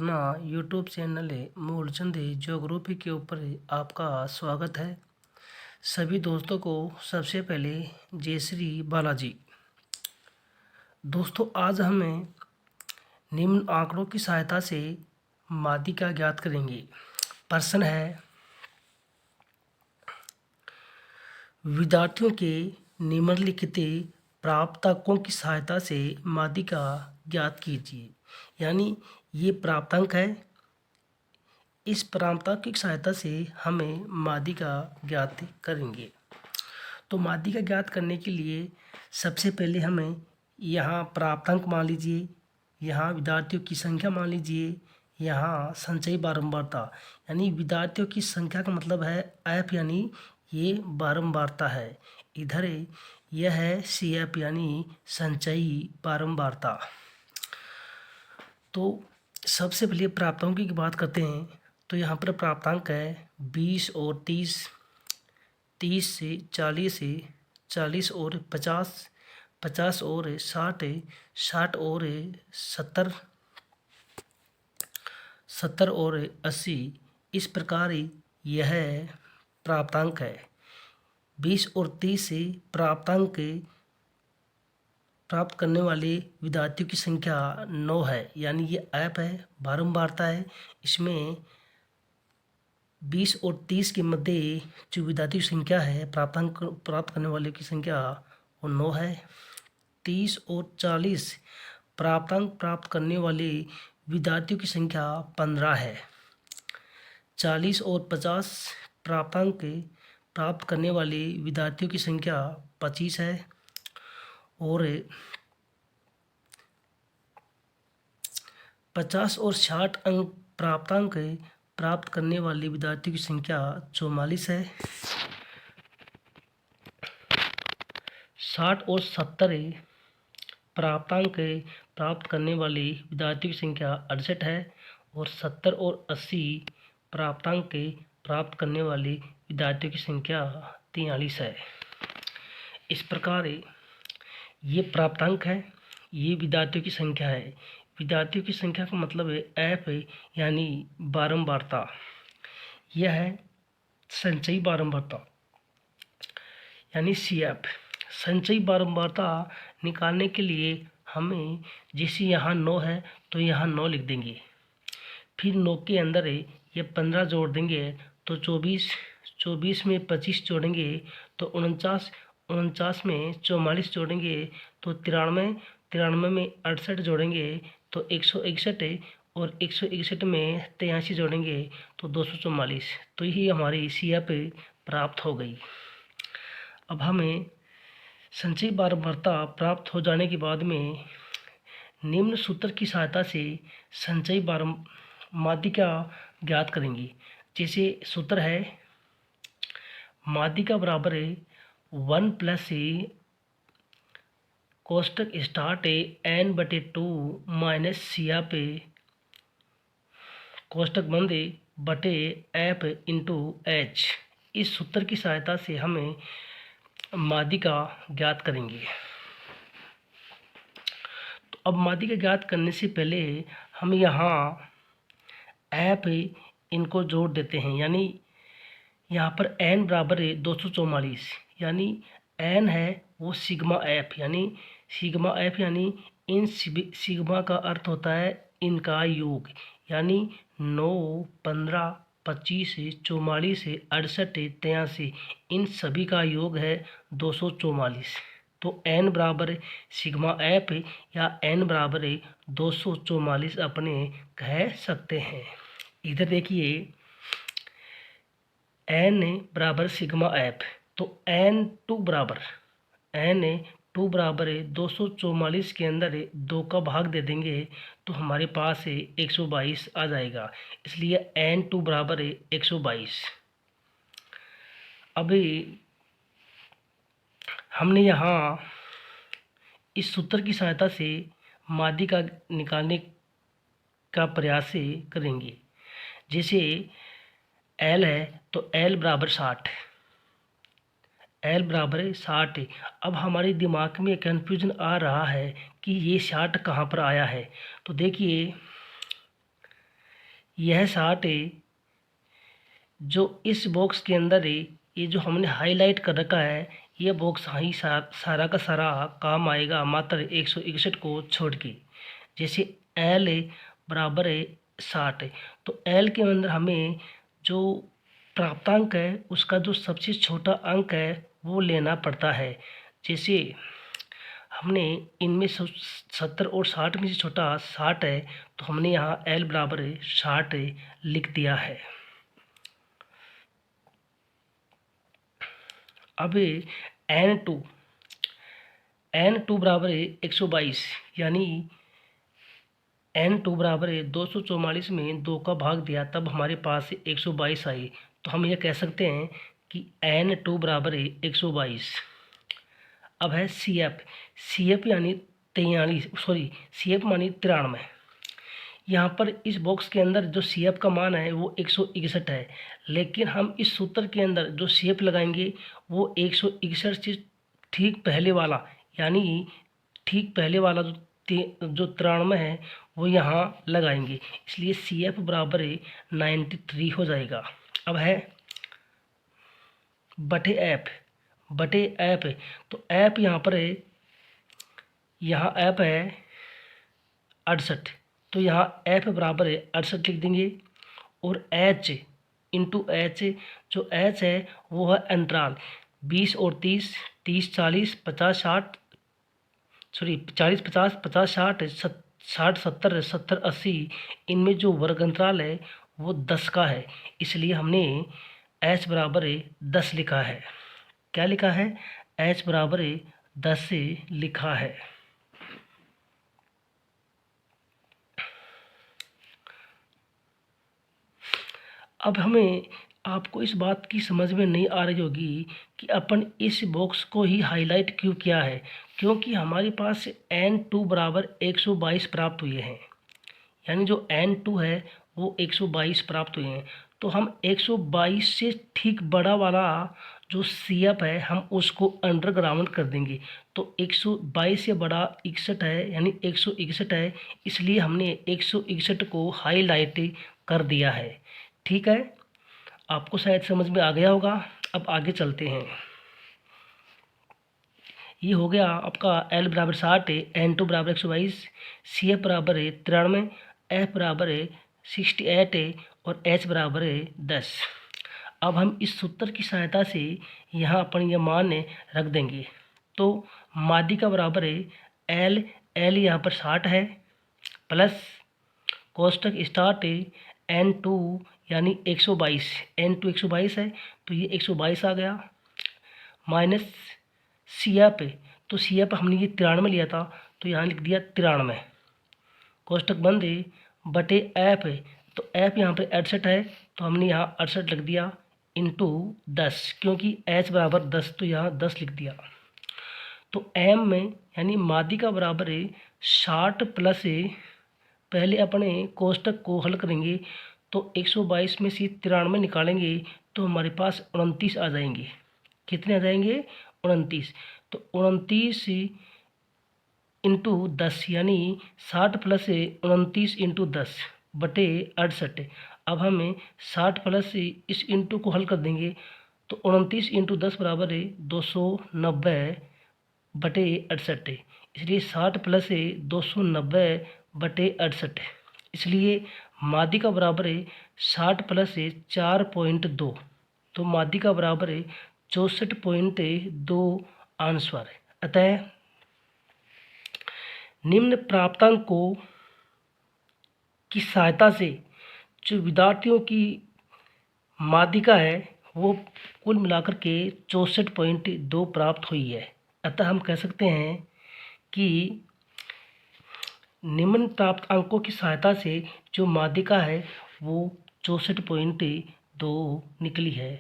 अपना YouTube channel Moolchand geography के ऊपर आपका स्वागत है। सभी दोस्तों को सबसे पहले जय श्री बालाजी। दोस्तों, आज हमें निम्न आंकड़ों की सहायता से माध्यिका ज्ञात करेंगे। प्रश्न है, विद्यार्थियों के निम्नलिखित प्राप्तांकों की सहायता से माध्यिका ज्ञात कीजिए। यानी ये प्राप्तांक है, इस प्राप्तांक की सहायता से हमें माध्यिका ज्ञात करेंगे। तो माध्यिका ज्ञात करने के लिए सबसे पहले हमें यहाँ प्राप्तांक मान लीजिए, यहाँ विद्यार्थियों की संख्या मान लीजिए, यहाँ संचयी बारंबारता यानी विद्यार्थियों की संख्या का मतलब है एफ, यानी ये बारंबारता है। इधर यह है सी एफ यानी संचयी बारंबारता। तो सबसे पहले प्राप्तांकों की बात करते हैं। तो यहाँ पर प्राप्तांक है 20 और 30, 30 से 40 से 40 और 50, 50 और 60, 60 और 70, 70 और 80। इस प्रकार यह प्राप्तांक है। 20 और 30 से प्राप्तांक प्राप्त करने वाले विद्यार्थियों की संख्या 9 है, यानी ये ऐप है, बारंबारता है। इसमें 20 और 30 के मध्य जो विद्यार्थियों की संख्या है, प्राप्तांक प्राप्त करने वाले की संख्या वो 9 है। 30 और 40 प्राप्तांक प्राप्त करने वाले विद्यार्थियों की संख्या 15 है। 40 और 50 प्राप्तांक प्राप्त करने वाले विद्यार्थियों की संख्या 25 है। और 50 और 60 अंक प्राप्तांक प्राप्त करने वाले विद्यार्थियों की संख्या 44 है। 60 और 70 प्राप्तांक प्राप्त करने वाले विद्यार्थियों की संख्या 68 है। और 70 और 80 प्राप्तांक प्राप्त करने वाले विद्यार्थियों की संख्या 43 है। इस प्रकार ये प्राप्तांक है, ये विद्यार्थियों की संख्या है। विद्यार्थियों की संख्या का मतलब है एफ यानी बारंबारता। यह है संचयी बारंबारता यानी सी एफ। संचयी बारंबारता निकालने के लिए हमें जैसे यहाँ 9 है तो यहाँ 9 लिख देंगे, फिर 9 के अंदर ये 15 जोड़ देंगे तो 24, 24 में 25 जोड़ेंगे तो 49, 49 में 44 जोड़ेंगे तो 93, 93 में 68 जोड़ेंगे तो 161, और 161 में 83 जोड़ेंगे तो 244। तो यही हमारी सी एफ प्राप्त हो गई। अब हमें संचयी बारंबारता प्राप्त हो जाने के बाद में निम्न सूत्र की सहायता से संचयी माध्यिका ज्ञात करेंगे। जैसे सूत्र है, माध्यिका बराबर है 1 प्लस कोष्टक start n/2 minus C F कोष्टक बंद बटे एफ इंटू एच। इस सूत्र की सहायता से हमें माध्यिका ज्ञात करेंगे। तो अब माध्यिका ज्ञात करने से पहले हम यहाँ एफ इनको जोड़ देते हैं। यानी यहाँ पर n बराबर है 244, यानी n है वो सिग्मा एफ, यानी सिग्मा एफ यानी इन सिग्मा का अर्थ होता है इनका योग। यानी 9, 15, 25, 44, 68, 83 इन सभी का योग है 244। तो n बराबर सिग्मा एफ या n बराबर 244 अपने कह सकते हैं। इधर देखिए n बराबर सिग्मा एफ, तो n2 बराबर 244 के अंदर 2 का भाग दे देंगे तो हमारे पास 122 आ जाएगा। इसलिए n2 बराबर 122। अभी हमने यहाँ इस सूत्र की सहायता से माध्यिका निकालने का प्रयास करेंगे। जैसे L है तो L बराबर 60, L बराबर 60। अब हमारे दिमाग में कन्फ्यूजन आ रहा है कि ये 60 कहाँ पर आया है। तो देखिए यह 60 है जो इस बॉक्स के अंदर है, ये जो हमने हाईलाइट कर रखा है, ये बॉक्स ही सारा का सारा काम आएगा मात्र 161 को छोड़ के। जैसे एल बराबर है 60 है, तो एल के अंदर हमें जो प्राप्तांक है उसका जो सबसे छोटा अंक है वो लेना पड़ता है। जैसे हमने इनमें 70 और 60 में से छोटा 60 है, तो हमने यहाँ एल बराबर 60 लिख दिया है। अब N2 बराबर है 122, यानी N2 बराबर है 244 में 2 का भाग दिया तब हमारे पास 122 आई। तो हम ये कह सकते हैं कि N2 बराबर है 122। अब है CF यानी 43 मानी 93। यहाँ पर इस बॉक्स के अंदर जो CF का मान है वो 161 है, लेकिन हम इस सूत्र के अंदर जो CF लगाएंगे वो 161 से ठीक पहले वाला, यानी ठीक पहले वाला जो 93 है वो यहाँ लगाएंगे, इसलिए CF बराबर है 93 हो जाएगा। अब है बटे ऐप है, तो ऐप यहाँ पर है, यहाँ ऐप है 68, तो यहाँ ऐप बराबर है 68 लिख देंगे। और H इंटू एच, जो H है वो है अंतराल 20 और 30, 30 40 50 60, 40 50 50 60 60 70 70 80, इनमें जो वर्ग अंतराल है वो 10 का है, इसलिए हमने H बराबर 10 लिखा है। क्या लिखा है? H बराबर 10 लिखा है। अब हमें आपको इस बात की समझ में नहीं आ रही होगी कि अपन इस बॉक्स को ही हाईलाइट क्यों किया है, क्योंकि हमारे पास N2 बराबर 122 प्राप्त हुए हैं, यानी जो N2 है वो 122 प्राप्त हुए हैं। तो हम 122 से ठीक बड़ा वाला जो CF है हम उसको अंडरग्राउंड कर देंगे, तो 122 से बड़ा 61 है, यानी 161 है, इसलिए हमने 161 को हाईलाइट कर दिया है। ठीक है, आपको शायद समझ में आ गया होगा। अब आगे चलते हैं। ये हो गया आपका L बराबर 60 है, N2 बराबर 122, CF बराबर है 93, F बराबर है 68 है और H बराबर है 10। अब हम इस सूत्र की सहायता से यहाँ अपन ये मान रख देंगे। तो माध्यिका बराबर है L यहाँ पर 60 है, प्लस कोष्टक स्टार्ट है N2 यानी 122, N2 122 है, तो ये 122 आ गया, माइनस CF है, तो CF हमने ये 93 लिया था, तो यहाँ लिख दिया 93, कोष्टक बंद है, बटे ऐप है, तो ऐप यहाँ पर 68 है, तो हमने यहाँ 68 लिख दिया इंटू 10, क्योंकि H बराबर 10, तो यहाँ 10 लिख दिया। तो M में यानी माध्यिका बराबर है 60 प्लस है, पहले अपने कोष्टक को हल करेंगे, तो 122 में से 93 निकालेंगे तो हमारे पास 29 आ जाएंगे। कितने आ जाएंगे? 29। तो 29 इंटू 10 यानी 60 प्लस 29 इंटू 10 बटे 68। अब हमें 60 प्लस इस इंटू को हल कर देंगे, तो 29 इंटू 10 बराबर है 290 बटे 68, इसलिए 60 प्लस 290 बटे 68, इसलिए माध्यिका बराबर है 60 प्लस 4.2, तो माध्यिका बराबर है 64.2 आंसर है। अतः निम्न प्राप्तांकों की सहायता से जो विद्यार्थियों की माध्यिका है वो कुल मिलाकर के 64.2 प्राप्त हुई है। अतः हम कह सकते हैं कि निम्न प्राप्त अंकों की सहायता से जो माध्यिका है वो 64.2 निकली है।